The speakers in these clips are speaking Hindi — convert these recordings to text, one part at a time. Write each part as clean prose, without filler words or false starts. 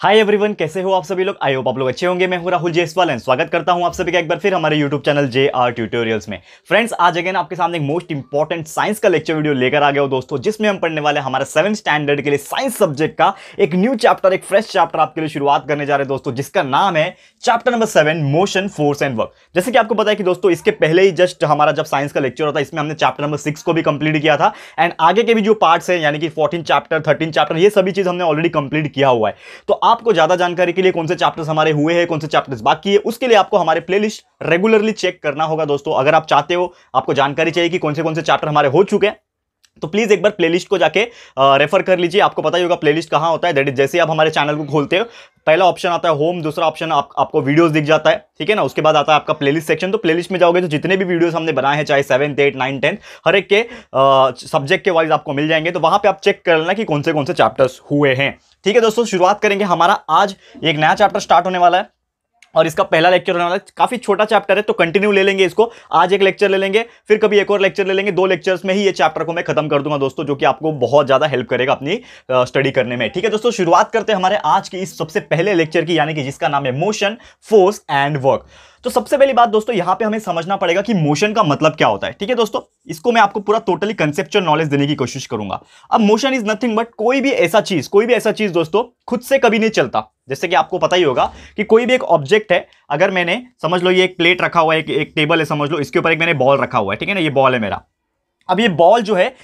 हाय एवरीवन, कैसे हो आप सभी लोग। आई होप आप लोग अच्छे होंगे। मैं हूं राहुल जेसवाल एंड स्वागत करता हूं आप सभी का एक बार फिर हमारे यूट्यूब चैनल JR ट्यूटोरियल्स में। फ्रेंड्स, आज अगेन आपके सामने एक मोस्ट इंपॉर्टेंट साइंस का लेक्चर वीडियो लेकर आ गया हूं दोस्तों, जिसमें हम पढ़ने वाले हमारा 7th स्टैंडर्ड के लिए साइंस सब्जेक्ट का एक न्यू चैप्टर, एक फ्रेश चैप्टर आपके लिए शुरुआत करने जा रहे हैं दोस्तों, जिसका नाम है chapter number 7 motion, force and work. जैसे कि आपको पता है कि दोस्तों इसके पहले ही जस्ट हमारा जब साइंस का लेक्चर होता है, इसमें हमने चैप्टर नंबर 6 को भी कंप्लीट किया था एंड आगे के भी जो पार्ट्स हैं यानी कि 14 चैप्टर, 13 चैप्टर, ये सभी चीज हमने ऑलरेडी कंप्लीट किया हुआ है। तो आपको ज्यादा जानकारी के लिए कौन से चैप्टर्स हमारे हुए हैं, कौन से चैप्टर्स बाकी है, उसके लिए आपको हमारे प्लेलिस्ट रेगुलरली चेक करना होगा दोस्तों। अगर आप चाहते हो, आपको जानकारी चाहिए कि कौन से चैप्टर हमारे हो चुके हैं, तो प्लीज एक बार प्लेलिस्ट को जाके रेफर कर लीजिए। आपको पता ही होगा प्लेलिस्ट कहां होता है। दैट इज, जैसे आप हमारे चैनल को खोलते हो, पहला ऑप्शन आता है होम, दूसरा ऑप्शन आपको वीडियोस दिख जाता है, ठीक है ना। उसके बाद आता है आपका प्लेलिस्ट सेक्शन। तो प्लेलिस्ट में जाओगे तो जितने भी वीडियोस हमने बनाए हैं, चाहे 7th, 8th, 9th, 10th, हर एक के सब्जेक्ट के वाइज आपको मिल जाएंगे। तो वहां पे आप चेक कर लेना कि कौन से चैप्टर्स हुए हैं। ठीक है दोस्तों, शुरुआत करेंगे। हमारा आज एक नया चैप्टर स्टार्ट होने वाला है और इसका पहला लेक्चर होने वाला है। काफी छोटा चैप्टर है तो कंटिन्यू ले लेंगे इसको। आज एक लेक्चर ले लेंगे, फिर कभी एक और लेक्चर ले लेंगे। 2 लेक्चर्स में ही ये चैप्टर को मैं खत्म कर दूंगा दोस्तों, जो कि आपको बहुत ज्यादा हेल्प करेगा अपनी स्टडी करने में। ठीक है दोस्तों, शुरुआत करते हैं हमारे आज की इस सबसे पहले लेक्चर की, यानी कि जिसका नाम है मोशन, फोर्स एंड वर्क। तो सबसे पहली बात दोस्तों, यहां पे हमें समझना पड़ेगा कि मोशन का मतलब क्या होता है। ठीक है दोस्तों, इसको मैं आपको पूरा टोटली कंसेप्चुअल नॉलेज देने की कोशिश करूंगा। अब मोशन इज नथिंग बट कोई भी ऐसा चीज दोस्तों खुद से कभी नहीं चलता। जैसे कि आपको पता ही होगा कि कोई भी एक ऑब्जेक्ट है, अगर मैंने, समझ लो ये एक प्लेट रखा हुआ है, एक टेबल है, समझ लो इसके ऊपर एक मैंने बॉल रखा हुआ है, ठीक है ना, ये बॉल है मेरा। अब ये बॉल जो है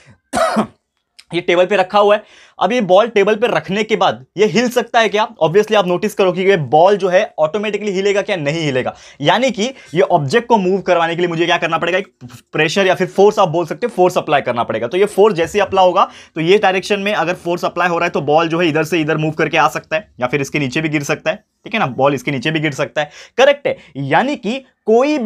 ये टेबल पे रखा हुआ है। अब ये बॉल टेबल पे रखने के बाद ये हिल सकता है क्या? ऑब्वियसली आप नोटिस करो कि ये बॉल जो है ऑटोमेटिकली हिलेगा क्या? नहीं हिलेगा। यानी कि ये ऑब्जेक्ट को मूव करवाने के लिए मुझे क्या करना पड़ेगा? एक प्रेशर या फिर फोर्स, आप बोल सकते हो, फोर्स अप्लाई करना पड़ेगा। तो ये फोर्स जैसे अप्लाई होगा तो ये डायरेक्शन में अगर फोर्स अप्लाई हो रहा है तो बॉल जो है इधर से इधर मूव करके आ सकता है, या फिर इसके नीचे भी गिर सकता है। ठीक है ना, बॉल इसके नीचे भी गिर सकता है। करेक्ट है। यानी कि कोई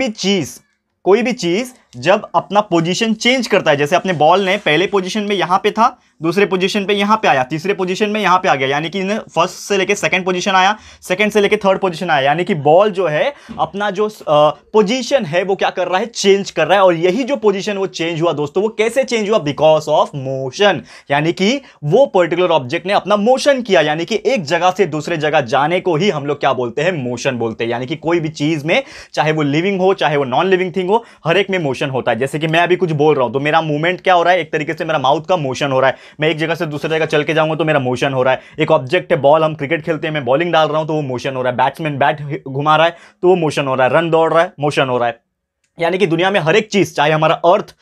भी चीज जब अपना पोजीशन चेंज करता है, जैसे अपने बॉल ने पहले पोजीशन में यहां पे था, दूसरे पोजीशन पे यहां पे आया, तीसरे पोजीशन में यहां पे आ गया, यानी कि फर्स्ट से लेके सेकंड पोजीशन आया, सेकंड से लेके थर्ड पोजीशन आया, यानी कि बॉल जो है अपना जो पोजीशन है वो क्या कर रहा है? चेंज कर रहा है। और यही जो पोजीशन वो चेंज हुआ दोस्तों, वो कैसे चेंज हुआ? Because of motion. यानी कि वो पर्टिकुलर ऑब्जेक्ट ने अपना मोशन किया, यानी कि एक जगह से दूसरे जगह जाने को ही हम लोग क्या बोलते हैं? मोशन बोलते हैं। यानी कि कोई भी चीज में, चाहे वो लिविंग हो चाहे वो नॉन लिविंग थिंग हो, हर एक में मोशन होता है। जैसे कि मैं अभी कुछ बोल रहा हूं तो मेरा मूवमेंट क्या हो रहा है? एक तरीके से मेरा माउथ का मोशन हो रहा है। मैं एक जगह से दूसरी जगह चल के जाऊंगा तो मेरा मोशन हो रहा है। एक ऑब्जेक्ट है बॉल, हम क्रिकेट खेलते हैं, मैं बॉलिंग डाल रहा हूं तो वो मोशन हो रहा है। बैट्समैन बैट घुमा रहा है तो वो मोशन हो रहा है। रन दौड़ रहा है, मोशन हो रहा है। यानी कि दुनिया में हर एक चीज, चाहे हमारा अर्थ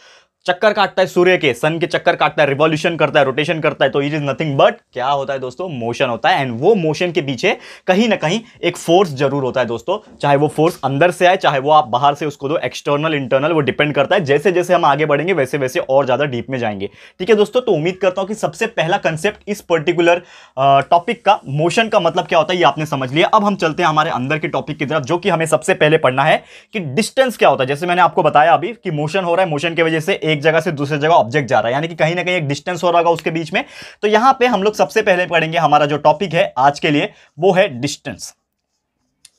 चक्कर काटता है सूर्य के, सन के चक्कर काटता है, रिवॉल्यूशन करता है, रोटेशन करता है, तो इट इज नथिंग बट क्या होता है दोस्तों? मोशन होता है। एंड वो मोशन के पीछे कहीं ना कहीं एक फोर्स जरूर होता है दोस्तों, चाहे वो फोर्स अंदर से आए, चाहे वो आप बाहर से उसको दो, एक्सटर्नल इंटरनल, वो डिपेंड करता है। जैसे जैसे हम आगे बढ़ेंगे वैसे वैसे और ज्यादा डीप में जाएंगे। ठीक है दोस्तों, तो उम्मीद करता हूं कि सबसे पहला कंसेप्ट इस पर्टिकुलर टॉपिक का, मोशन का मतलब क्या होता है, ये आपने समझ लिया। अब हम चलते हैं हमारे अंदर के टॉपिक की तरफ, जो कि हमें सबसे पहले पढ़ना है कि डिस्टेंस क्या होता है। जैसे मैंने आपको बताया अभी कि मोशन हो रहा है, मोशन की वजह से एक जगह से दूसरे जगह ऑब्जेक्ट जा रहा है, यानी कि कहीं ना कहीं एक डिस्टेंस हो रहा होगा उसके बीच में। तो यहां पे हम लोग सबसे पहले पढ़ेंगे, हमारा जो टॉपिक है आज के लिए वो है distance.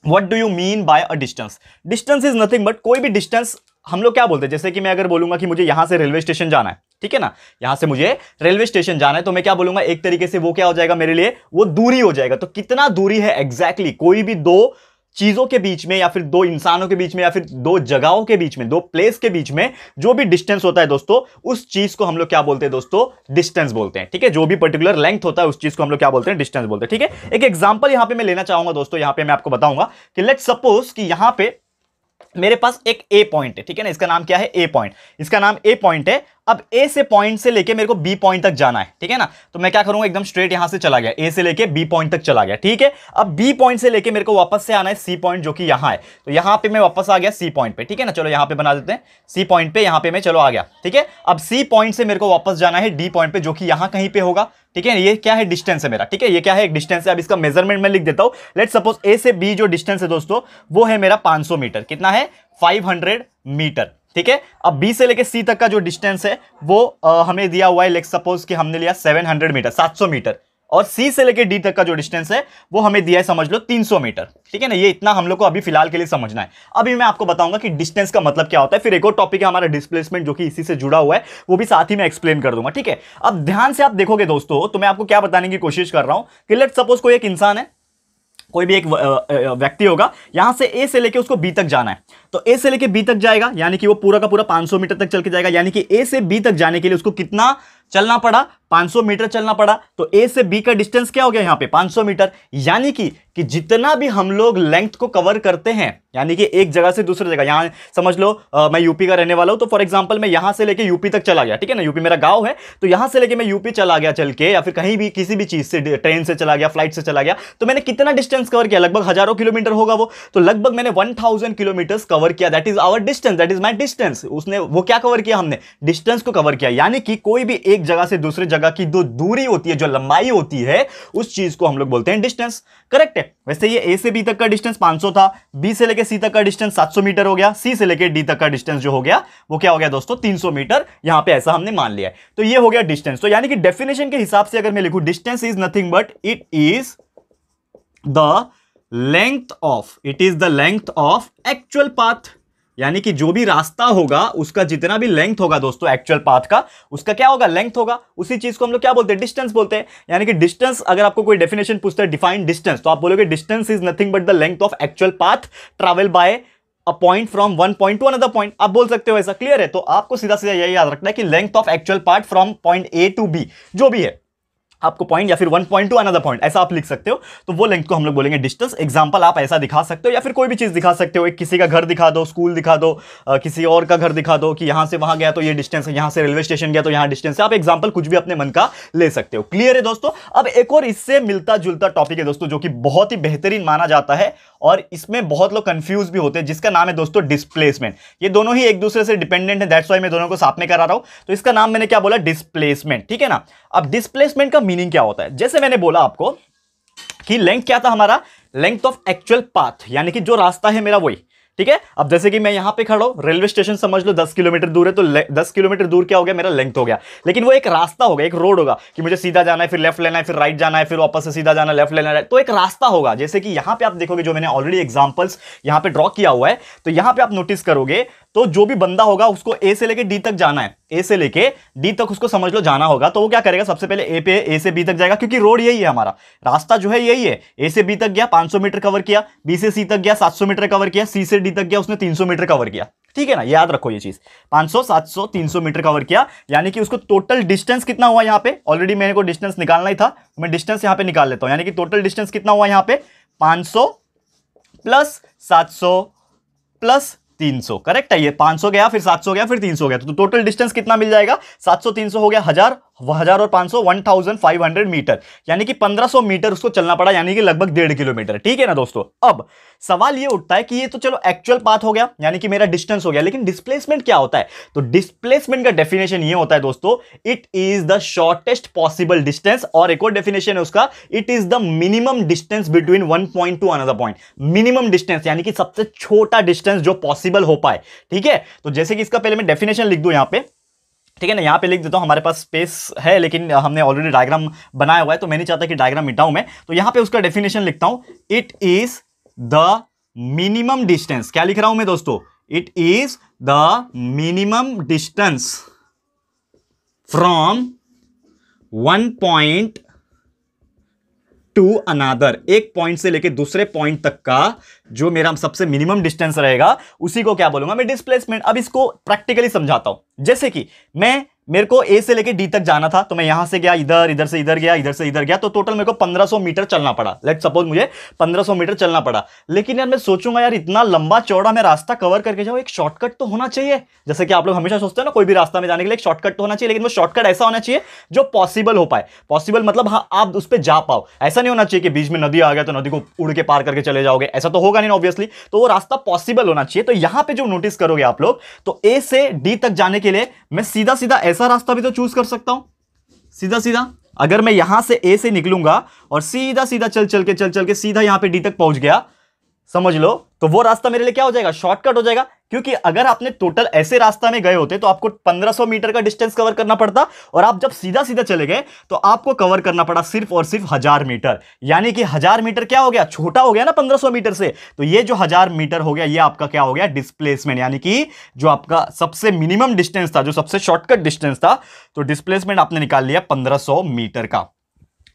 What do you mean by a distance? Distance is nothing but कोई भी डिस्टेंस हम लोग क्या बोलते हैं? जैसे कि मैं अगर बोलूंगा कि मुझे यहां से रेलवे स्टेशन जाना है, ठीक है ना, यहां से मुझे रेलवे स्टेशन जाना है, तो मैं क्या बोलूंगा? एक तरीके से वो क्या हो जाएगा मेरे लिए? वो दूरी हो जाएगा। तो कितना दूरी है एग्जैक्टली कोई भी दो चीजों के बीच में, या फिर दो इंसानों के बीच में, या फिर दो जगहों के बीच में, दो प्लेस के बीच में जो भी डिस्टेंस होता है दोस्तों, उस चीज को हम लोग क्या बोलते हैं दोस्तों? डिस्टेंस बोलते हैं। ठीक है, जो भी पर्टिकुलर लेंथ होता है उस चीज को हम लोग क्या बोलते हैं? डिस्टेंस बोलते हैं। ठीक है, एक एग्जांपल यहां पे मैं लेना चाहूंगा दोस्तों। यहां पे मैं आपको बताऊंगा कि लेट्स सपोज कि यहां पे मेरे पास एक ए पॉइंट है, ठीक है ना, इसका नाम क्या है? ए पॉइंट। इसका नाम ए पॉइंट है। अब ए से पॉइंट से लेके मेरे को बी पॉइंट तक जाना है, ठीक है ना, तो मैं क्या करूंगा? एकदम स्ट्रेट यहां से चला गया, ए से लेके बी पॉइंट तक चला गया, ठीक है। अब बी पॉइंट से लेके मेरे को वापस से आना है सी पॉइंट, जो कि यहां है। तो यहां पे मैं वापस आ गया सी पॉइंट पे, ठीक है ना। चलो यहां पे बना देते हैं सी पॉइंट पे, यहां पे मैं चलो आ गया, ठीक है। अब सी पॉइंट से मेरे को वापस जाना है डी पॉइंट पे, जो कि यहां कहीं पे होगा, ठीक है। ये क्या है? डिस्टेंस है मेरा, ठीक है। ये क्या है? एक डिस्टेंस है। अब इसका मेजरमेंट मैं लिख देता हूं। लेट्स सपोज ए से बी जो डिस्टेंस है दोस्तों, वो है मेरा 500 मीटर। कितना है? 500 मीटर, ठीक है। अब बी से लेके सी तक का जो डिस्टेंस है वो हमें दिया हुआ है, लेट्स सपोज कि हमने लिया 700 मीटर, 700 मीटर। और सी से लेके डी तक का जो डिस्टेंस है वो हमें दिया है, समझ लो 300 मीटर, ठीक है ना। ये इतना हम लोग को अभी फिलहाल के लिए समझना है। अभी मैं आपको बताऊंगा कि डिस्टेंस का मतलब क्या होता है। फिर एक और टॉपिक है हमारा डिस्प्लेसमेंट, जो कि इसी से जुड़ा हुआ है, वो भी साथ ही में एक्सप्लेन कर दूंगा, ठीक है। अब ध्यान से आप देखोगे दोस्तों, तो मैं आपको क्या बताने की कोशिश कर रहा हूं कि लेट्स सपोज कोई एक इंसान है, कोई भी एक व्यक्ति होगा, यहां से ए से लेके उसको बी तक जाना है, तो ए से लेके बी तक जाएगा, यानी कि वो पूरा का पूरा 500 मीटर तक चल के जाएगा, यानी कि ए से बी तक जाने के लिए उसको कितना चलना पड़ा, 500 मीटर चलना पड़ा। तो ए से बी का डिस्टेंस क्या हो गया यहां पे 500 मीटर, यानी कि जितना भी हम लोग लेंथ को कवर करते हैं, यानी कि एक जगह से दूसरी जगह, यहां समझ लो मैं यूपी का रहने वाला हूं, तो फॉर एग्जांपल मैं यहां से लेके यूपी तक चला गया, ठीक है ना, यूपी मेरा गांव है, तो यहां से लेके मैं यूपी चला गया चल के, या फिर कहीं भी किसी भी चीज से, ट्रेन से चला गया, फ्लाइट से चला गया, तो मैंने कितना डिस्टेंस कवर किया, लगभग हजारों किलोमीटर होगा वो, तो लगभग मैंने 1000 किलोमीटर कवर किया, that is our distance, that is my distance. उसने वो क्या कवर किया, हमने डिस्टेंस को कवर किया, यानी कि कोई भी एक जगह से दूसरी जगह की जो दूरी होती है, जो लंबाई होती है, उस चीज को हम लोग बोलते हैं डिस्टेंस। करेक्ट है। वैसे ये ए से बी तक का डिस्टेंस 500 था, बी से लेके सी तक का डिस्टेंस 700 मीटर हो गया, सी से लेके डी तक का डिस्टेंस जो हो गया वो क्या हो गया दोस्तों 300 मीटर, यहां पे ऐसा हमने मान लिया है। तो ये हो गया डिस्टेंस। तो यानी कि डेफिनेशन के हिसाब से अगर मैं लिखूं, distance is nothing but it is the length of actual path, यानी कि जो भी रास्ता होगा उसका जितना भी लेंथ होगा दोस्तों एक्चुअल पाथ का, उसका क्या होगा, लेंथ होगा। उसी चीज को हम लोग क्या बोलते हैं, डिस्टेंस बोलते हैं। यानी कि डिस्टेंस, अगर आपको कोई डेफिनेशन पूछता है डिफाइन डिस्टेंस, तो आप बोलोगे distance is nothing but the length of actual path travel by a point from one point to another point. आप बोल सकते हो ऐसा, क्लियर है। तो आपको सीधा सीधा यही याद रखना है कि length of actual path from point A to B, जो भी है आपको पॉइंट या फिर one point to another point, ऐसा आप लिख सकते हो, तो वो लेंथ को हम लोग बोलेंगे डिस्टेंस। एग्जांपल आप ऐसा दिखा सकते हो, या फिर कोई भी चीज दिखा सकते हो, एक किसी का घर दिखा दो, स्कूल दिखा दो, किसी और का घर दिखा दो कि यहां से वहां गया तो ये डिस्टेंस है, यहां से रेलवे स्टेशन गया तो यहां डिस्टेंस है। आप एग्जांपल कुछ भी अपने मन का ले सकते हो। क्लियर है दोस्तों। अब एक और इससे मिलता जुलता टॉपिक है दोस्तों, जो कि बहुत ही बेहतरीन माना जाता है और इसमें बहुत लोग कंफ्यूज भी होते हैं, जिसका नाम है दोस्तों डिस्प्लेसमेंट। ये दोनों ही एक दूसरे से डिपेंडेंट है, दैट्स व्हाई मैं दोनों को साथ में करा रहा हूं। तो इसका नाम मैंने क्या बोला, डिस्प्लेसमेंट, ठीक है ना। अब डिस्प्लेसमेंट का मीनिंग क्या होता है, जैसे मैंने बोला आपको कि लेंथ क्या था हमारा, लेंथ ऑफ एक्चुअल पाथ, यानी कि जो रास्ता है मेरा वही, ठीक है। अब जैसे कि मैं यहां पे खड़ा हूं, रेलवे स्टेशन समझ लो 10 किलोमीटर दूर है, तो 10 किलोमीटर दूर क्या हो गया, मेरा लेंथ हो गया। लेकिन वो एक रास्ता होगा, एक रोड होगा कि मुझे सीधा जाना है, फिर लेफ्ट लेना है, फिर राइट जाना है, फिर वापस से सीधा जाना है, लेफ्ट लेना है, तो एक रास्ता होगा। जैसे कि यहां पे आप देखोगे, जो मैंने ऑलरेडी एग्जांपल्स यहां पे ड्रॉ किया हुआ है, तो यहां पे आप नोटिस करोगे, तो जो भी बंदा होगा उसको ए से लेके डी तक जाना है, ए से लेके डी तक उसको समझ लो जाना होगा, तो वो क्या करेगा, सबसे पहले ए से बी तक जाएगा, क्योंकि रोड यही है, हमारा रास्ता जो है यही है। ए से बी तक गया, 500 मीटर कवर किया, बी से सी तक गया, 700 मीटर कवर किया, सी से डी तक गया, उसने 300 मीटर कवर किया, ठीक है ना। याद रखो ये चीज, 500 700 300 मीटर कवर किया, यानी कि उसको टोटल डिस्टेंस कितना हुआ यहां पे, ऑलरेडी मेरे को डिस्टेंस निकालना ही था, मैं डिस्टेंस यहां पे निकाल लेता हूं। यानी कि टोटल डिस्टेंस कितना हुआ यहां पे, 500 प्लस 700 प्लस 300, करेक्ट है। ये 500 गया, फिर 700 गया, फिर 300 गया, तो टोटल डिस्टेंस कितना मिल जाएगा, 700 300 हो गया 1000 और 500 1500 मीटर, यानी कि 1500 मीटर उसको चलना पड़ा, यानी कि लगभग 1.5 किलोमीटर, ठीक है ना दोस्तों। अब सवाल ये उठता है कि ये तो चलो एक्चुअल पाथ हो गया, यानी कि मेरा डिस्टेंस हो गया, लेकिन डिस्प्लेसमेंट क्या होता है। तो डिस्प्लेसमेंट का डेफिनेशन ये होता है दोस्तों, it is the shortest possible distance, और एक और डेफिनेशन है उसका, it is the minimum distance between one point to another point. Minimum distance यानी कि सबसे छोटा डिस्टेंस जो पॉसिबल हो पाए, ठीक है। तो जैसे कि इसका पहले मैं डेफिनेशन लिख दूं यहां पे, ठीक है ना, यहां पे लिख देता हूं, हमारे पास स्पेस है लेकिन हमने ऑलरेडी डायग्राम बनाया हुआ है, तो मैं नहीं चाहता कि डायग्राम मिटाऊं मैं, तो यहां पे उसका डेफिनेशन लिखता हूं, it is the minimum distance. क्या लिख रहा हूं मैं दोस्तों, it is the minimum distance from one point to another, एक पॉइंट से लेके दूसरे पॉइंट तक का जो मेरा सबसे मिनिमम डिस्टेंस रहेगा, उसी को क्या बोलूंगा मैं, डिस्प्लेसमेंट। अब इसको प्रैक्टिकली समझाता हूं। जैसे कि मेरे को ए से लेके डी तक जाना था, तो मैं यहां से गया, इधर, इधर से इधर गया, इधर से इधर गया, तो टोटल मेरे को 1500 मीटर चलना पड़ा। लेट सपोज मुझे 1500 मीटर चलना पड़ा। लेकिन यार मैं सोचूंगा, यार इतना लंबा चौड़ा मैं रास्ता कवर करके जाऊं, एक शॉर्टकट तो होना चाहिए। जैसे कि आप लोग हमेशा सोचते हैं ना, कोई भी रास्ता में जाने के लिए एक शॉर्टकट तो होना चाहिए, लेकिन वो शॉर्टकट ऐसा होना चाहिए जो पॉसिबल हो पाए। पॉसिबल मतलब हाँ, आप उस पर जा पाओ। ऐसा नहीं होना चाहिए कि बीच में नदी आ गया तो नदी को उड़ के पार करके चले जाओगे, ऐसा तो होगा नहीं ऑब्वियसली। तो वो रास्ता पॉसिबल होना चाहिए। तो यहां पे जो नोटिस करोगे आप लोग, तो ए से डी तक जाने के लिए मैं सीधा सीधा ऐसा रास्ता भी तो चूज कर सकता हूं, सीधा सीधा। अगर मैं यहां से ए से निकलूंगा और सीधा सीधा चल चल के सीधा यहां पे डी तक पहुंच गया, समझ लो, तो वो रास्ता मेरे लिए क्या हो जाएगा, शॉर्टकट हो जाएगा। क्योंकि अगर आपने टोटल ऐसे रास्ता में गए होते तो आपको 1500 मीटर का डिस्टेंस कवर करना पड़ता, और आप जब सीधा सीधा चले गए तो आपको कवर करना पड़ा सिर्फ और सिर्फ 1000 मीटर। यानी कि 1000 मीटर क्या हो गया, छोटा हो गया ना 1500 मीटर से। तो ये जो 1000 मीटर हो गया, ये आपका क्या हो गया, डिस्प्लेसमेंट। यानी कि जो आपका सबसे मिनिमम डिस्टेंस था, जो सबसे शॉर्टकट डिस्टेंस था, तो डिस्प्लेसमेंट आपने निकाल लिया 1500 मीटर का।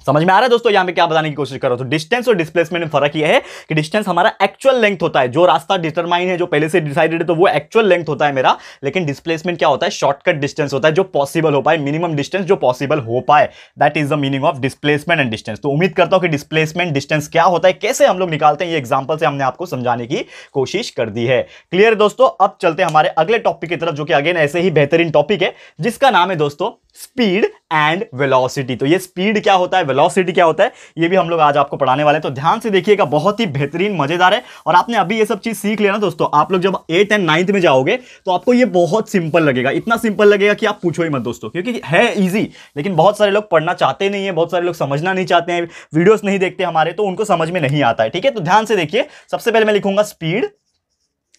समझ में आ रहा है दोस्तों यहाँ पे क्या बताने की कोशिश कर रहा हूं? तो डिस्टेंस और डिस्प्लेसमेंट में फर्क यह है कि डिस्टेंस हमारा एक्चुअल लेंथ होता है, जो रास्ता डिटरमाइन है, जो पहले से डिसाइडेड है, तो वो एक्चुअल लेंथ होता है मेरा। लेकिन डिस्प्लेसमेंट क्या होता है? शॉर्टकट डिस्टेंस होता है, जो पॉसिबल हो पाए, मिनिमम डिस्टेंस जो पॉसिबल हो पाए, that is the meaning of displacement and distance. तो उम्मीद करता हूं कि डिस्प्लेसमेंट डिस्टेंस क्या होता है, कैसे हम लोग निकालते हैं, ये एग्जांपल से हमने आपको समझाने की कोशिश कर दी है। क्लियर दोस्तों? अब चलते हैं हमारे अगले टॉपिक की तरफ, जो कि अगेन ऐसे ही बेहतरीन टॉपिक है, जिसका नाम है दोस्तों स्पीड एंड वेलोसिटी। तो ये स्पीड क्या होता है, वेलोसिटी क्या होता है, ये भी हम लोग आज आपको पढ़ाने वाले हैं। तो ध्यान से देखिएगा, बहुत ही बेहतरीन मजेदार है। और आपने अभी ये सब चीज सीख लिया ना दोस्तों, आप लोग जब 8th एंड 9th में जाओगे तो आपको ये बहुत सिंपल लगेगा, इतना सिंपल लगेगा कि आप पूछो ही मत दोस्तों, क्योंकि है इजी। लेकिन बहुत सारे लोग पढ़ना चाहते नहीं है, बहुत सारे लोग समझना नहीं चाहते हैं, वीडियोस नहीं देखते हमारे, तो उनको समझ में नहीं आता है। ठीक है, तो ध्यान से देखिए, सबसे पहले मैं लिखूंगा स्पीड,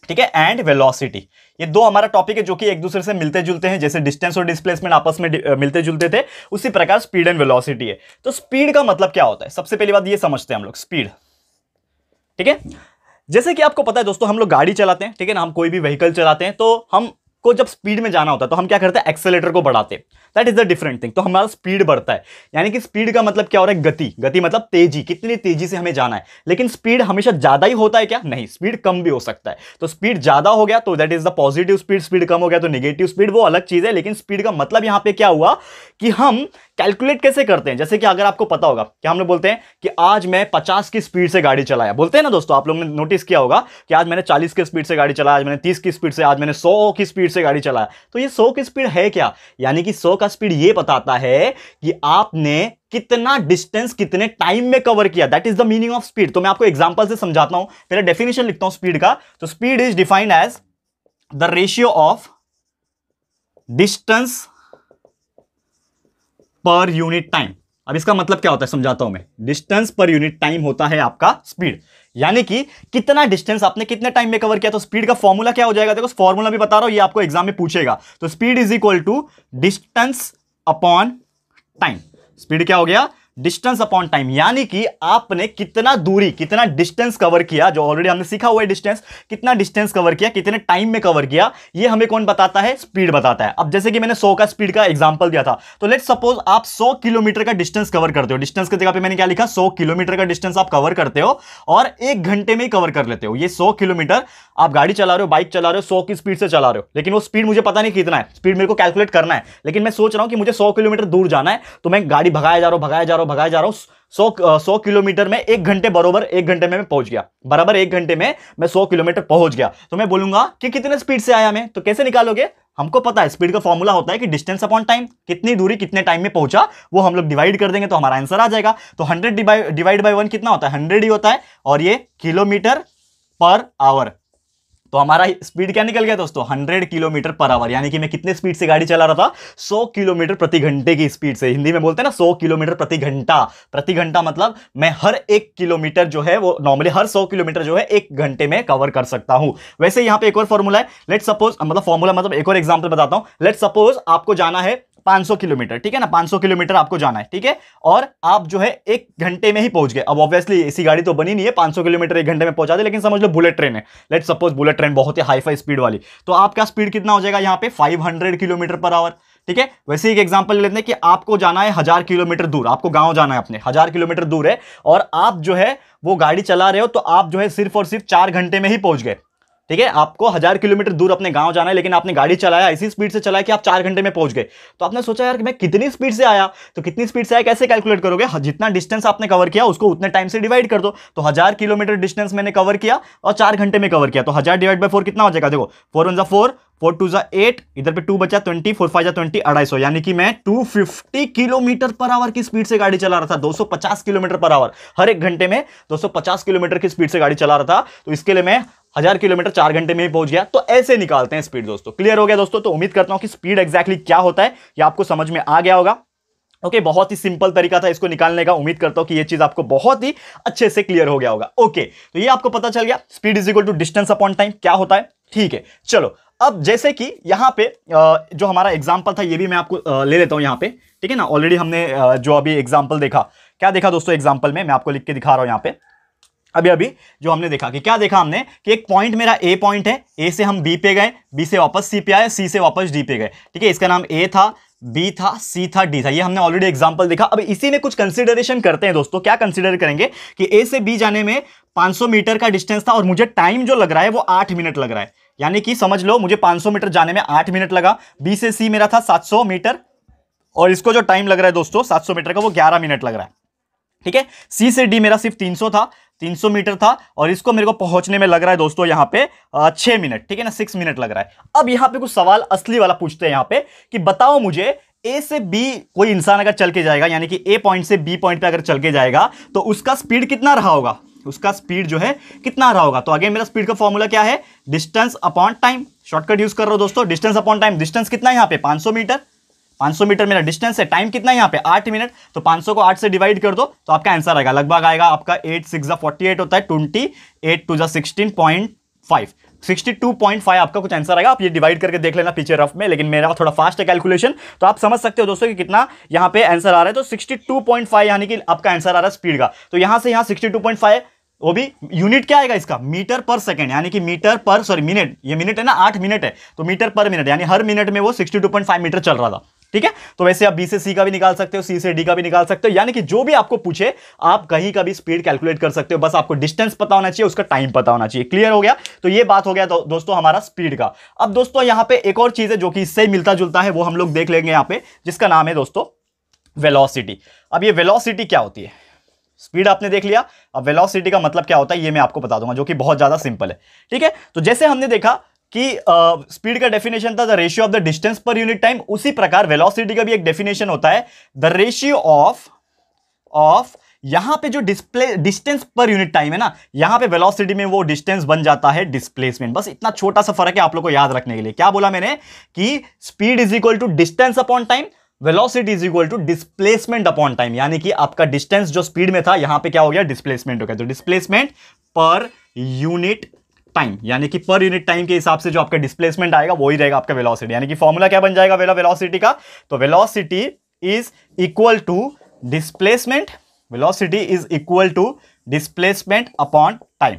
ठीक है, एंड वेलोसिटी। ये दो हमारा टॉपिक है जो कि एक दूसरे से मिलते जुलते हैं, जैसे डिस्टेंस और डिस्प्लेसमेंट आपस में मिलते जुलते थे, उसी प्रकार स्पीड एंड वेलोसिटी है। तो स्पीड का मतलब क्या होता है? सबसे पहली बात ये समझते हैं हम लोग, स्पीड, ठीक है। जैसे कि आपको पता है दोस्तों, हम लोग गाड़ी चलाते हैं, ठीक है ना, हम कोई भी व्हीकल चलाते हैं, तो हम को जब स्पीड में जाना होता है तो हम क्या करते हैं? एक्सेलेरेटर को बढ़ाते हैं। That is the different thing. तो हमारा स्पीड बढ़ता है, यानी कि स्पीड का मतलब क्या हो रहा है? गति। गति मतलब तेजी, कितनी तेजी से हमें जाना है। लेकिन स्पीड हमेशा ज्यादा ही होता है क्या? नहीं, स्पीड कम भी हो सकता है। तो स्पीड ज्यादा हो गया तो that is the positive speed, speed कम हो गया तो नेगेटिव स्पीड, वो अलग चीज है। लेकिन स्पीड का मतलब यहां पे क्या हुआ कि हम कैलकुलेट कैसे करते हैं। जैसे कि अगर आपको पता होगा कि हम लोग बोलते हैं कि आज मैं 50 की स्पीड से गाड़ी चलाया, बोलते हैं ना दोस्तों, आप लोगों ने नोटिस किया होगा कि आज मैंने 40 की स्पीड से गाड़ी चलाया, आज मैंने 30 की स्पीड से, आज मैंने 100 की स्पीड से गाड़ी चलाया। तो ये 100 की स्पीड है क्या? यानी कि 100 का स्पीड ये बताता है कि आपने कितना डिस्टेंस कितने टाइम में कवर किया। That is the meaning of speed. तो मैं आपको एग्जांपल से समझाता हूं, पहले डेफिनेशन लिखता हूं स्पीड का। तो speed is defined as the ratio of distance per unit time. अब इसका मतलब क्या होता है समझाता हूं मैं। डिस्टेंस पर यूनिट टाइम होता है आपका स्पीड, यानी कि कितना डिस्टेंस आपने कितने टाइम में कवर किया। तो स्पीड का फॉर्मूला क्या हो जाएगा? देखो, फॉर्मूला भी बता रहा हूं, ये आपको एग्जाम में पूछेगा। तो speed is equal to distance upon time. Speed क्या हो गया? डिस्टेंस अपॉन टाइम, यानी कि आपने कितना दूरी, कितना डिस्टेंस कवर किया, जो ऑलरेडी हमने सीखा हुआ है डिस्टेंस, कितना डिस्टेंस कवर किया, कितने टाइम में कवर किया, ये हमें कौन बताता है? स्पीड बताता है। अब जैसे कि मैंने 100 का स्पीड का एग्जांपल दिया था, तो लेट्स सपोज आप 100 किलोमीटर का डिस्टेंस कवर करते हो। डिस्टेंस की जगह पे मैंने क्या लिखा? 100 किलोमीटर का डिस्टेंस आप कवर करते हो और 1 घंटे में ही कवर कर लेते हो। ये 100 किलोमीटर आप गाड़ी चला रहे हो, बाइक चला रहे हो, 100 की स्पीड से चला रहे हो, लेकिन वो स्पीड मुझे पता नहीं कितना है, स्पीड मेरे को कैलकुलेट करना है। लेकिन मैं सोच रहा हूं कि मुझे 100 किलोमीटर दूर जाना है, तो मैं गाड़ी भगाया जा रहा हूं 100 किलोमीटर में 1 घंटे, बरोबर 1 घंटे में मैं पहुंच गया, बराबर 1 घंटे में मैं 100 किलोमीटर पहुंच गया। तो मैं बोलूंगा कि कितने स्पीड से आया मैं। तो कैसे निकालोगे? हमको पता है स्पीड का फॉर्मूला होता है कि डिस्टेंस अपॉन टाइम, कितनी दूरी कितने टाइम में पहुंचा, वो हम लोग डिवाइड कर देंगे तो हमारा आंसर आ जाएगा। तो 100 डिवाइड बाय 1 कितना होता है? 100 ही होता है, और ये किलोमीटर पर आवर। तो हमारा स्पीड क्या निकल गया दोस्तों? 100 किलोमीटर पर आवर, यानी कि मैं कितने स्पीड से गाड़ी चला रहा था? 100 किलोमीटर प्रति घंटे की स्पीड से। हिंदी में बोलते हैं ना 100 किलोमीटर प्रति घंटा। प्रति घंटा मतलब मैं हर 1 किलोमीटर जो है वो नॉर्मली हर 100 किलोमीटर जो है 1 घंटे में कवर कर सकता हूं। वैसे यहां पे एक और फॉर्मूला है। लेट्स सपोज, मतलब फॉर्मूला मतलब एक और एग्जांपल बताता हूं। लेट्स सपोज आपको जाना है 500 किलोमीटर, ठीक है ना, 500 किलोमीटर आपको जाना है, ठीक है, और आप जो है 1 घंटे में ही पहुंच गए। अब ऑब्वियसली ऐसी गाड़ी तो बनी नहीं है 500 किलोमीटर 1 घंटे में पहुंचा दे, लेकिन समझ लो बुलेट ट्रेन है। लेट्स सपोज बुलेट ट्रेन बहुत ही हाई फाई स्पीड वाली, तो आपका स्पीड कितना हो जाएगा यहां पे? 500 किलोमीटर पर आवर, ठीक है। वैसे एक एग्जांपल लेते हैं कि आपको जाना है 1000 किलोमीटर दूर, आपको गांव जाना है अपने, 1000 किलोमीटर दूर है, और आप जो है वो गाड़ी चला रहे हो, तो आप जो है सिर्फ और सिर्फ 4 घंटे में ही पहुंच गए, ठीक है। आपको 1000 किलोमीटर दूर अपने गांव जाना है, लेकिन आपने गाड़ी चलाया ऐसी स्पीड से चलाया कि आप 4 घंटे में पहुंच गए। तो आपने सोचा यार कि मैं कितनी स्पीड से आया, तो कितनी स्पीड से आया कैसे कैलकुलेट करोगे? जितना डिस्टेंस आपने कवर किया उसको उतने टाइम से डिवाइड कर दो। तो 1000 किलोमीटर डिस्टेंस मैंने कवर किया और 4 घंटे में कवर किया, तो 1000 डिवाइड बाय 4 कितना हो जाएगा? देखो 4 1 4, 4 2 8, इधर पे 2 बचा 20, 4 5 20, 250, यानी कि मैं 250 किलोमीटर पर आवर की स्पीड से गाड़ी चला रहा था। 250 किलोमीटर पर आवर, हर 1 घंटे में 250 किलोमीटर की स्पीड से गाड़ी चला रहा था। तो इसके लिए मैं 1000 किलोमीटर 4 घंटे में ही पहुंच गया। तो ऐसे निकालते हैं स्पीड दोस्तों। क्लियर हो गया दोस्तों? तो उम्मीद करता हूं कि स्पीड एग्जैक्टली क्या होता है ये आपको समझ में आ गया होगा। ओके, बहुत ही सिंपल तरीका था इसको निकालने का। उम्मीद करता हूं कि ये चीज आपको बहुत ही अच्छे से क्लियर हो गया होगा। ओके, तो ये आपको पता चल गया speed is equal to distance upon time क्या होता है। ठीक है, चलो अब जैसे कि यहां पे जो हमारा एग्जांपल था ये भी मैं आपको ले लेता हूं यहां पे, ठीक है ना। ऑलरेडी हमने जो अभी एग्जांपल देखा, क्या देखा दोस्तों एग्जांपल में? मैं आपको लिख के दिखा रहा हूं यहां पे। अभी जो हमने देखा कि क्या देखा हमने कि एक पॉइंट मेरा ए पॉइंट है, ए से हम बी पे गए, बी से वापस सी पे आए, सी से वापस डी पे गए, ठीक है। इसका नाम ए था, बी था, सी था, डी था। ये हमने ऑलरेडी एग्जांपल देखा। अब इसी में कुछ कंसीडरेशन करते हैं दोस्तों। क्या कंसीडर करेंगे कि ए से बी जाने में 500 मीटर का डिस्टेंस था और मुझे टाइम जो लग रहा है वो 8 मिनट लग रहा है। यानी कि समझ लो मुझे 500 मीटर जाने में 8 मिनट लगा। बी से सी मेरा था 700 मीटर और इसको जो टाइम लग रहा है दोस्तों 700 मीटर का वो 11 मिनट लग रहा है। ठीक है। सी से डी मेरा सिर्फ 300 था, 300 मीटर था और इसको मेरे को पहुंचने में लग रहा है दोस्तों यहां पे 6 मिनट। ठीक है ना, 6 मिनट लग रहा है। अब यहां पे कुछ सवाल असली वाला पूछते हैं यहां पे कि बताओ मुझे ए से बी कोई इंसान अगर चल के जाएगा, यानी कि ए पॉइंट से बी पॉइंट पे अगर चल के जाएगा तो उसका स्पीड कितना रहा होगा, उसका स्पीड जो है कितना रहा होगा। तो अगेन मेरा स्पीड का फॉर्मूला क्या है, distance upon time. Shortcut use कर रहा हूं दोस्तों, डिस्टेंस अपॉन टाइम। डिस्टेंस कितना है यहां पे 500 मीटर, 500 मीटर मेरा डिस्टेंस है। टाइम कितना है यहां पे 8 मिनट। तो 500 को 8 से डिवाइड कर दो तो आपका आंसर आएगा, लगभग आएगा आपका 8 6 48 होता है 20, 8 2 16.5, 62.5 आपका कुछ आंसर आएगा। आप ये डिवाइड करके देख लेना पीछे रफ में, लेकिन मेरा थोड़ा फास्ट है कैलकुलेशन, तो आप समझ सकते हो दोस्तों कि कितना यहां पे आंसर आ रहा है। तो 62.5 यानी कि आपका आंसर आ रहा है स्पीड का। तो यहां से यहां 62.5, वो भी यूनिट क्या आएगा इसका, मीटर पर सेकंड, यानी कि मीटर पर सॉरी मिनट, ये मिनट है ना, 8 मिनट है तो मीटर पर मिनट, यानी हर मिनट में वो 62.5 मीटर चल रहा था। ठीक है। तो वैसे आप बी से सी का भी निकाल सकते हो, सी से डी का भी निकाल सकते हो, यानी कि जो भी आपको पूछे आप कहीं का भी स्पीड कैलकुलेट कर सकते हो। बस आपको डिस्टेंस पता होना चाहिए, उसका टाइम पता होना चाहिए। क्लियर हो गया। तो ये बात हो गया दोस्तों हमारा स्पीड का। अब दोस्तों यहां पे एक और चीज है जो कि इससे मिलता जुलता है, वो हम लोग देख लेंगे यहां पे, जिसका नाम है दोस्तों वेलोसिटी। अब ये वेलोसिटी क्या होती है, स्पीड आपने देख लिया, अब वेलोसिटी का मतलब क्या होता है ये मैं आपको बता दूंगा, जो कि बहुत ज्यादा सिंपल है। ठीक है। तो जैसे हमने देखा कि स्पीड का डेफिनेशन था the ratio of the distance per unit time, उसी प्रकार वेलोसिटी का भी एक डेफिनेशन होता है द रेशियो ऑफ यहां पे जो डिस्टेंस पर यूनिट टाइम है ना, यहां पे वेलोसिटी में वो डिस्टेंस बन जाता है डिस्प्लेसमेंट। बस इतना छोटा सा फर्क है आप लोग को याद रखने के लिए। क्या बोला मैंने कि speed is equal to distance upon time, velocity is equal to displacement upon time, यानी कि आपका डिस्टेंस जो स्पीड में था यहां पे क्या हो गया, डिस्प्लेसमेंट हो गया। तो डिस्प्लेसमेंट पर यूनिट टाइम, यानी कि पर यूनिट टाइम के हिसाब से जो आपका डिस्प्लेसमेंट आएगा वही रहेगा आपका वेलोसिटी। यानी कि फॉर्मूला क्या बन जाएगा वेलोसिटी का, तो velocity is equal to displacement, velocity is equal to displacement upon time.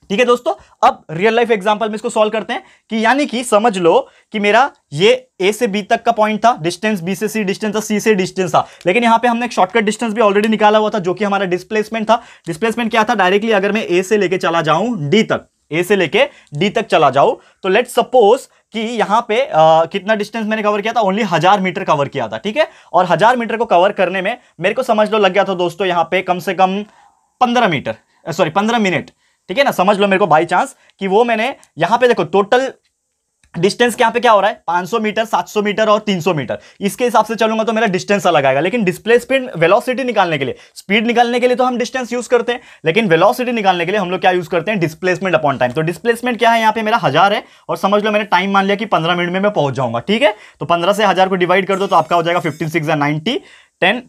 ठीक है दोस्तों। अब रियल लाइफ एग्जांपल में इसको सॉल्व करते हैं कि यानी कि समझ लो कि मेरा ये ए से बी तक का पॉइंट था, डिस्टेंस बी से सी डिस्टेंस था, सी से डिस्टेंस था, लेकिन यहां पे हमने एक शॉर्टकट डिस्टेंस भी ऑलरेडी निकाला हुआ था जो कि हमारा डिस्प्लेसमेंट था। डिस्प्लेसमेंट क्या था, डायरेक्टली अगर मैं ए से लेके चला जाऊं डी तक, ए से लेके डी तक चला जाऊं, तो लेट्स सपोज कि यहां पे कितना डिस्टेंस मैंने कवर किया था, ओनली 1000 मीटर कवर किया था। ठीक है। और 1000 मीटर को कवर करने में मेरे को समझ लो लग गया था दोस्तों यहां पे कम से कम 15 मिनट। ठीक है ना, समझ लो मेरे को बाई चांस कि वो मैंने यहां पे देखो टोटल डिस्टेंस यहां पे क्या हो रहा है 500 मीटर, 700 मीटर और 300 मीटर, इसके हिसाब से चलूंगा तो मेरा डिस्टेंस अलग आएगा। लेकिन डिस्प्लेसमेंट वेलोसिटी निकालने के लिए, स्पीड निकालने के लिए तो हम डिस्टेंस यूज करते हैं, लेकिन वेलोसिटी निकालने के लिए हम लोग क्या यूज करते हैं, डिस्प्लेसमेंट अपॉन टाइम। तो डिस्प्लेसमेंट क्या है, यहां पे मेरा 1000 है और समझ लो मैंने टाइम मान लिया कि 15 मिनट में मैं पहुंच जाऊंगा। ठीक है। तो 15 से 1000 को डिवाइड कर दो तो आपका हो जाएगा 15 6 90 10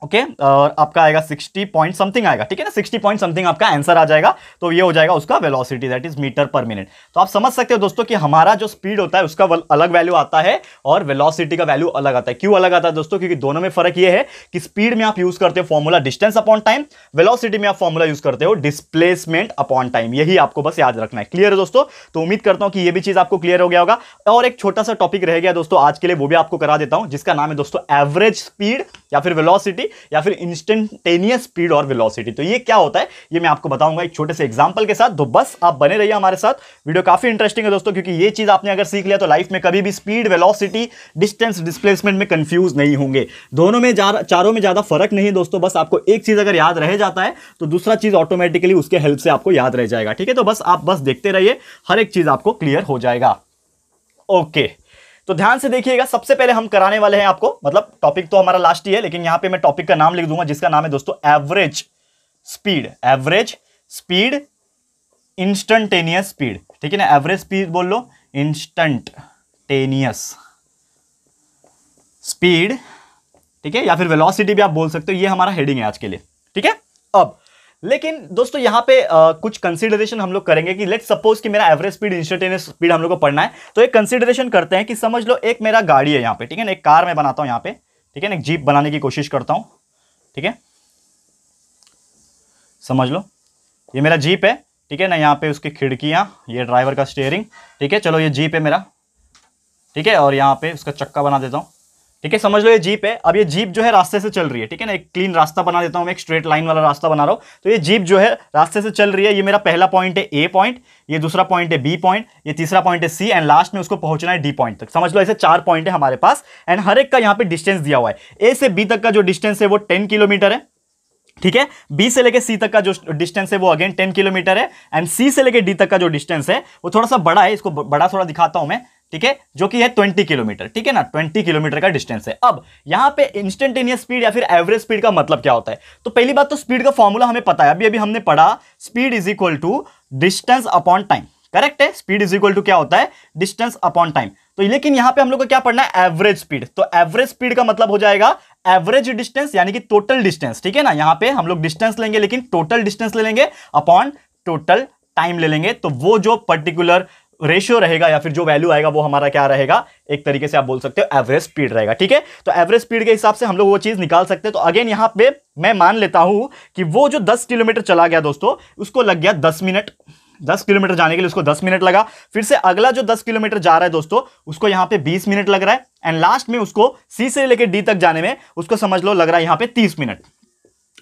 ओके और आपका आएगा 60 पॉइंट समथिंग आएगा। ठीक है ना, 60 पॉइंट समथिंग आपका आंसर आ जाएगा। तो ये हो जाएगा उसका velocity, that is metre per minute. तो आप समझ सकते हो दोस्तों कि हमारा जो स्पीड होता है उसका अलग वैल्यू आता है और वेलोसिटी का वैल्यू अलग आता है। क्यों अलग आता है दोस्तों, क्योंकि दोनों में फर्क ये है कि स्पीड में आप यूज करते हो formula distance upon time, velocity में आप फॉर्मूला यूज करते हो डिस्प्लेसमेंट अपॉन टाइम। यही आपको बस याद रखना है। क्लियर है दोस्तों। तो उम्मीद करता हूं कि ये भी चीज आपको क्लियर हो गया होगा। और एक छोटा सा टॉपिक रह गया दोस्तों आज के लिए, वो भी आपको करा देता हूं, जिसका नाम है दोस्तों एवरेज स्पीड या फिर वेलोसिटी या फिर इंस्टेंटेनियस स्पीड और वेलोसिटी। तो ये क्या होता है ये मैं आपको बताऊंगा एक छोटे से एग्जांपल के साथ। तो बस आप बने रहिए हमारे साथ, वीडियो काफी इंटरेस्टिंग है दोस्तों, क्योंकि ये चीज आपने अगर सीख लिया तो लाइफ में कभी भी स्पीड, वेलोसिटी, डिस्टेंस, डिस्प्लेसमेंट में कंफ्यूज नहीं होंगे। दोनों में चारों में ज्यादा फर्क नहीं दोस्तों। बस आपको एक चीज अगर याद रह जाता है तो दूसरा चीज ऑटोमेटिकली उसके हेल्प से आपको याद रह जाएगा। ठीक है। तो बस आप देखते रहिए, हर एक चीज आपको क्लियर हो जाएगा। ओके। तो ध्यान से देखिएगा, सबसे पहले हम कराने वाले हैं आपको, मतलब टॉपिक तो हमारा लास्ट ही है, लेकिन यहां पे मैं टॉपिक का नाम लिख दूंगा जिसका नाम है दोस्तों average speed. Average speed, instantaneous speed. ठीक है ना, एवरेज स्पीड बोल लो, इंस्टेंटेनियस स्पीड। ठीक है, या फिर वेलोसिटी भी आप बोल सकते हो। ये हमारा हेडिंग है आज के लिए। ठीक है। अब लेकिन दोस्तों यहां पे कुछ कंसीडरेशन हम लोग करेंगे कि लेट्स सपोज कि मेरा एवरेज स्पीड, इंस्टेंटेनियस स्पीड हम लोग को पढ़ना है। तो एक कंसीडरेशन करते हैं कि समझ लो एक मेरा गाड़ी है यहां पे। ठीक है ना, एक कार मैं बनाता हूं यहां पे। ठीक है ना, एक जीप बनाने की कोशिश करता हूं। ठीक है, समझ लो ये मेरा जीप है। ठीक है ना, यहां पे उसकी खिड़कियां, ये ड्राइवर का स्टीयरिंग। ठीक है, चलो ये जीप है मेरा। ठीक है, और यहाँ पे उसका चक्का बना देता हूँ। ठीक है, समझ लो ये जीप है। अब ये जीप जो है रास्ते से चल रही है, ठीक है ना, एक क्लीन रास्ता बना देता हूं मैं, एक स्ट्रेट लाइन वाला रास्ता बना रहा हूं। तो ये जीप जो है रास्ते से चल रही है। ये मेरा पहला पॉइंट है ए पॉइंट, ये दूसरा पॉइंट है बी पॉइंट, ये तीसरा पॉइंट है सी, एंड लास्ट में उसको पहुंचना है डी पॉइंट तक। समझ लो ऐसे 4 पॉइंट है हमारे पास, एंड हर एक का यहाँ पे डिस्टेंस दिया हुआ है। ए से बी तक का जो डिस्टेंस है वो 10 किलोमीटर है, ठीक है। बी से लेके सी तक का जो डिस्टेंस है वो अगेन 10 किलोमीटर है, एंड सी से लेके डी तक का जो डिस्टेंस है वो थोड़ा सा बड़ा है, इसको बड़ा थोड़ा दिखाता हूं मैं, ठीक है, जो कि है 20 किलोमीटर, ठीक है ना, 20 किलोमीटर का डिस्टेंस है। अब यहां पे इंस्टेंटेनियस स्पीड या फिर एवरेज स्पीड का मतलब क्या होता है? तो पहली बात तो स्पीड का फॉर्मूला हमें पता है, अभी हमने पढ़ा, speed is equal to distance upon time. Correct है, स्पीड इज इक्वल टू क्या होता है? Distance upon time. तो लेकिन यहां पे हम लोग को क्या पढ़ना है? Average speed. तो एवरेज स्पीड का मतलब हो जाएगा एवरेज डिस्टेंस यानी कि टोटल डिस्टेंस, ठीक है ना। यहां पे हम लोग डिस्टेंस लेंगे लेकिन टोटल डिस्टेंस ले लेंगे अपॉन टोटल टाइम ले लेंगे। तो वो जो पर्टिकुलर रेशियो रहेगा या फिर जो वैल्यू आएगा वो हमारा क्या रहेगा? एक तरीके से आप बोल सकते हो एवरेज स्पीड रहेगा, ठीक है। तो एवरेज स्पीड के हिसाब से हम लोग वो चीज निकाल सकते हैं। तो अगेन यहां पे मैं मान लेता हूं कि वो जो 10 किलोमीटर चला गया दोस्तों, उसको लग गया 10 मिनट। 10 किलोमीटर जाने के लिए उसको 10 मिनट लगा। फिर से अगला जो 10 किलोमीटर जा रहा है दोस्तों, उसको यहां पे 20 मिनट लग रहा है, एंड लास्ट में उसको सी से लेकर डी तक जाने में उसको समझ लो लग रहा है यहां पे 30 मिनट।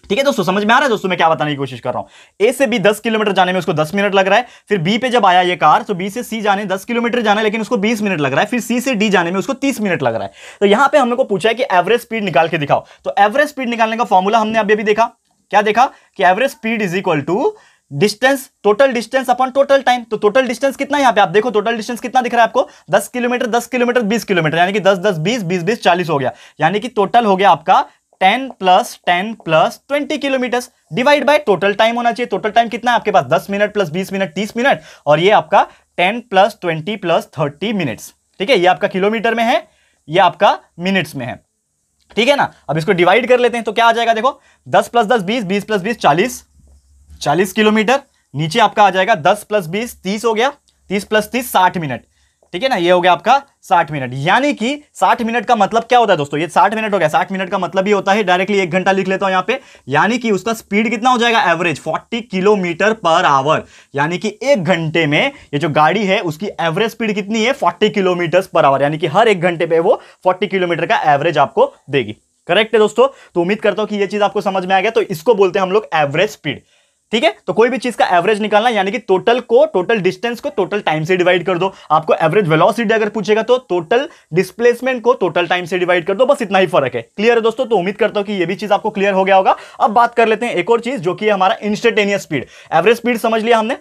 ठीक है दोस्तों, समझ में आ रहा है दोस्तों मैं क्या बताने की कोशिश कर रहा हूं? ए से बी 10 किलोमीटर जाने में उसको 10 मिनट लग रहा है। फिर बी पे जब आया ये कार, तो बी से सी जाने 10 किलोमीटर जाना है लेकिन उसको 20 मिनट लग रहा है। फिर सी से डी जाने में उसको 30 मिनट लग रहा है। तो यहां पे हमने को पूछा है कि एवरेज स्पीड निकाल के दिखाओ। तो एवरेज स्पीड निकालने का फॉर्मूला हमने अभी देखा, क्या देखा? कि average speed is equal to distance, total distance upon total time. तो टोटल डिस्टेंस कितना है यहां पे? आप देखो टोटल डिस्टेंस कितना दिख रहा है आपको? 10 किलोमीटर 10 किलोमीटर 20 किलोमीटर, यानी कि 10 10 20 20 20 40 हो गया, यानी कि टोटल हो गया आपका 10 + 20 kilometre. Divide by total time होना चाहिए। टोटल टाइम कितना है आपके पास? 10 मिनट + 20 मिनट 30 मिनट, और ये आपका 10 + 20 + 30 मिनट्स, ठीक है। ये आपका किलोमीटर में है, ये आपका मिनट्स में है, ठीक है ना। अब इसको डिवाइड कर लेते हैं तो क्या आ जाएगा? देखो 10 + 10 20, 20 + 20 40, 40 किलोमीटर। नीचे आपका आ जाएगा 10 + 20 30 हो गया, 30 + 30 60 मिनट, ठीक है ना। ये हो गया आपका 60 मिनट, यानी कि 60 मिनट का मतलब क्या होता है दोस्तों? ये 60 मिनट हो गया। 60 मिनट का मतलब ही होता है, डायरेक्टली 1 घंटा लिख लेता हूं यहां पे, यानी कि उसका स्पीड कितना हो जाएगा? एवरेज 40 किलोमीटर पर आवर, यानी कि 1 घंटे में ये जो गाड़ी है उसकी एवरेज स्पीड कितनी है? 40 किलोमीटर पर आवर, यानी कि हर 1 घंटे पे वो 40 किलोमीटर का एवरेज आपको देगी। करेक्ट है दोस्तों? तो उम्मीद करता हूं कि ये चीज आपको समझ में आ गया। तो इसको बोलते हैं हम लोग एवरेज स्पीड, ठीक है। तो कोई भी चीज का एवरेज निकालना, यानी कि टोटल को, टोटल डिस्टेंस को टोटल टाइम से डिवाइड कर दो। आपको एवरेज वेलोसिटी अगर पूछेगा तो टोटल डिस्प्लेसमेंट को टोटल टाइम से डिवाइड कर दो, बस इतना ही फर्क है। क्लियर है दोस्तों? तो उम्मीद करता हूं कि ये भी चीज आपको क्लियर हो गया होगा। अब बात कर लेते हैं एक और चीज, जो कि हमारा इंस्टेंटेनियस स्पीड। एवरेज स्पीड समझ लिया हमने,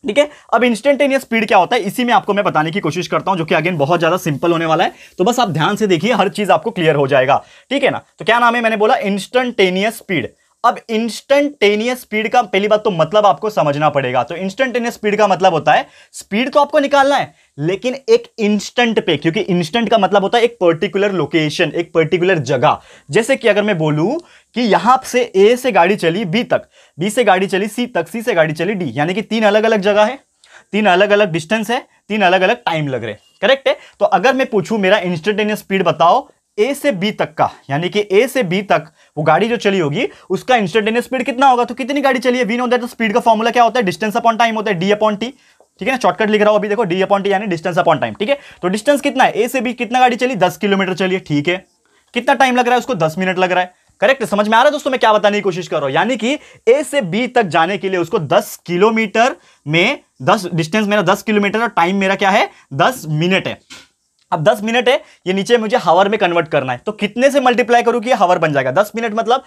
ठीक है। अब इंस्टेंटेनियस स्पीड क्या होता है, इसी में आपको मैं बताने की कोशिश करता हूं, जो कि अगेन बहुत ज्यादा सिंपल होने वाला है। तो बस आप ध्यान से देखिए, हर चीज आपको क्लियर हो जाएगा, ठीक है ना। तो क्या नाम है? मैंने बोला इंस्टेंटेनियस स्पीड। अब इंस्टेंटेनियस स्पीड का पहली बात तो मतलब आपको समझना पड़ेगा। तो इंस्टेंटेनियस स्पीड का मतलब होता है, स्पीड तो आपको निकालना है लेकिन एक इंस्टेंट पे, क्योंकि इंस्टेंट का मतलब होता है एक पर्टिकुलर लोकेशन, एक पर्टिकुलर जगह। जैसे कि अगर मैं बोलूं कि यहां से ए से गाड़ी चली बी तक, बी से गाड़ी चली सी तक, सी से गाड़ी चली डी, यानी कि 3 अलग अलग जगह है, 3 अलग अलग डिस्टेंस है, 3 अलग अलग टाइम लग रहे। करेक्ट है? तो अगर मैं पूछूं मेरा इंस्टेंटेनियस स्पीड बताओ ए से बी तक का, यानी कि ए से बी तक वो गाड़ी जो चली होगी उसका इंस्टेंटेनियस स्पीड कितना होगा? तो कितनी गाड़ी चली है? वी नो दैट स्पीड का फॉर्मूला क्या होता है? डिस्टेंस अपॉन टाइम होता है, d/t, ठीक है ना। शॉर्टकट लिख रहा हूं अभी, देखो d/t यानी डिस्टेंस अपॉन टाइम, ठीक है। तो डिस्टेंस कितना है? ए से बी कितना गाड़ी चली? 10 किलोमीटर चली है, ठीक है। कितना टाइम लग रहा है उसको? 10 मिनट लग रहा है। करेक्ट? समझ में आ रहा है दोस्तों मैं क्या बताने की कोशिश कर रहा हूं? यानी कि ए से बी तक जाने के लिए उसको 10 किलोमीटर में 10 डिस्टेंस मेरा 10 किलोमीटर और टाइम मेरा क्या है? 10 मिनट है। अब 10 मिनट है, ये नीचे मुझे हावर में कन्वर्ट करना है, तो कितने से मल्टीप्लाई करूं कि ये हावर बन जाएगा? 10 मिनट मतलब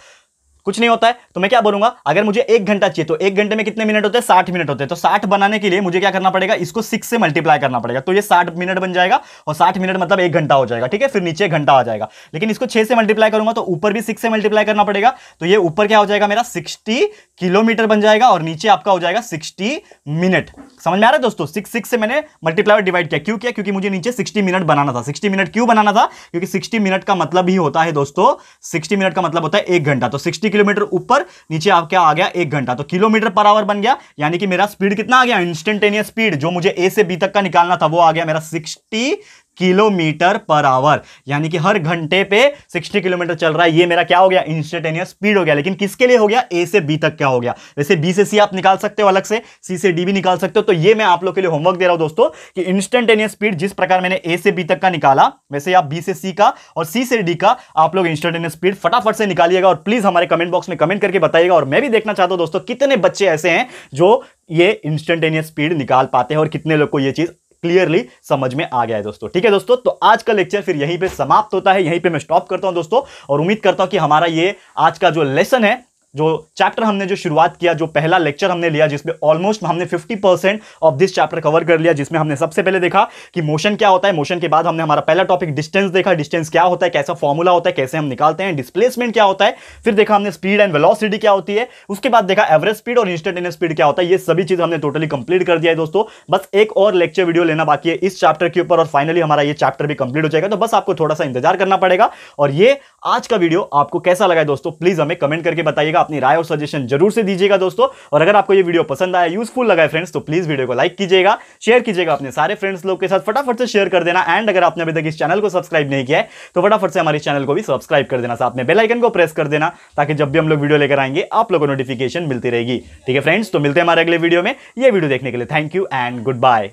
कुछ नहीं होता है, तो मैं क्या बोलूंगा? अगर मुझे 1 घंटा चाहिए तो 1 घंटे में कितने मिनट होते हैं? 60 मिनट होते हैं। तो 60 बनाने के लिए मुझे क्या करना पड़ेगा? इसको 6 से मल्टीप्लाई करना पड़ेगा, तो ये 60 मिनट बन जाएगा, और 60 मिनट मतलब 1 घंटा हो जाएगा, ठीक है। फिर नीचे 1 घंटा आ जाएगा, लेकिन इसको 6 से मल्टीप्लाई करूंगा तो ऊपर भी 6 से मल्टीप्लाई करना पड़ेगा, तो ये ऊपर क्या हो जाएगा मेरा? 60 किलोमीटर बन जाएगा, और नीचे आपका हो जाएगा 60 मिनट। समझ में आ रहा है दोस्तों? 6 से मैंने मल्टीप्लाई और डिवाइड किया, क्यों किया? क्योंकि मुझे नीचे 60 मिनट बनाना था। 60 मिनट क्यों बनाना था? क्योंकि 60 मिनट का मतलब ही होता है दोस्तों, 60 मिनट का मतलब होता है 1 घंटा। तो 60 किलोमीटर ऊपर, नीचे आप क्या आ गया? 1 घंटा, तो किलोमीटर पर आवर बन गया, यानी कि मेरा स्पीड कितना आ गया? इंस्टेंटेनियस स्पीड जो मुझे ए से बी तक का निकालना था वो आ गया मेरा 60 किलोमीटर पर आवर, यानी कि हर घंटे पे 60 किलोमीटर चल रहा है। ये मेरा क्या हो गया, इंस्टेंटेनियस स्पीड हो गया। लेकिन किसके लिए हो गया, ए से बी तक क्या हो गया। वैसे बी से सी आप निकाल सकते हो अलग से, सी से डी भी निकाल सकते हो। तो ये मैं आप लोग के लिए होमवर्क दे रहा हूं दोस्तों कि इंस्टेंटेनियस स्पीड जिस प्रकार मैंने ए से बी तक का निकाला, वैसे आप बी से सी का और सी से डी का आप लोग इंस्टेंटेनियस स्पीड फटाफट से निकालिएगा और प्लीज हमारे कमेंट बॉक्स में कमेंट करके बताइएगा। और मैं भी देखना चाहता हूं दोस्तों कितने बच्चे ऐसे हैं जो ये इंस्टेंटेनियस स्पीड निकाल पाते हैं और कितने लोग को ये चीज क्लियरली समझ में आ गया है दोस्तों। ठीक है दोस्तों, तो आज का लेक्चर फिर यहीं पे समाप्त होता है, यहीं पे मैं स्टॉप करता हूं दोस्तों। और उम्मीद करता हूं कि हमारा ये आज का जो लेसन है, जो चैप्टर हमने जो शुरुआत किया, जो पहला लेक्चर हमने लिया, जिसमें ऑलमोस्ट हमने 50% ऑफ दिस चैप्टर कवर कर लिया, जिसमें हमने सबसे पहले देखा कि मोशन क्या होता है, मोशन के बाद हमने हमारा पहला टॉपिक डिस्टेंस देखा, डिस्टेंस क्या होता है, कैसा फॉर्मूला होता है, कैसे हम निकालते हैं, डिस्प्लेसमेंट क्या होता है, फिर देखा हमने स्पीड एंड वेलोसिटी क्या होती है, उसके बाद देखा एवरेज स्पीड और इंस्टेंटेनियस स्पीड क्या होता है। ये सभी चीज हमने टोटली कंप्लीट कर दिया है दोस्तों। बस एक और लेक्चर वीडियो लेना बाकी है इस चैप्टर के ऊपर और फाइनली हमारा ये चैप्टर भी कंप्लीट हो जाएगा। तो बस आपको थोड़ा सा इंतजार करना पड़ेगा। और ये आज का वीडियो आपको कैसा लगा है दोस्तों, प्लीज हमें कमेंट करके बताइएगा, अपनी राय और सजेशन जरूर से दीजिएगा दोस्तों। और अगर आपको ये वीडियो पसंद आया, यूजफुल लगा है फ्रेंड्स, तो प्लीज वीडियो को लाइक कीजिएगा, शेयर कीजिएगा अपने सारे फ्रेंड्स लोग के साथ, फटाफट से शेयर कर देना। एंड अगर आपने अभी तक इस चैनल को सब्सक्राइब नहीं किया है तो फटाफट से हमारे चैनल को भी सब्सक्राइब कर देना, साथ में बेल आइकन को प्रेस कर देना, ताकि जब भी हम लोग वीडियो लेकर आएंगे आप लोगों को नोटिफिकेशन मिलती रहेगी। ठीक है फ्रेंड्स, तो मिलते हैं हमारे अगले वीडियो में। ये वीडियो देखने के लिए thank you and good bye.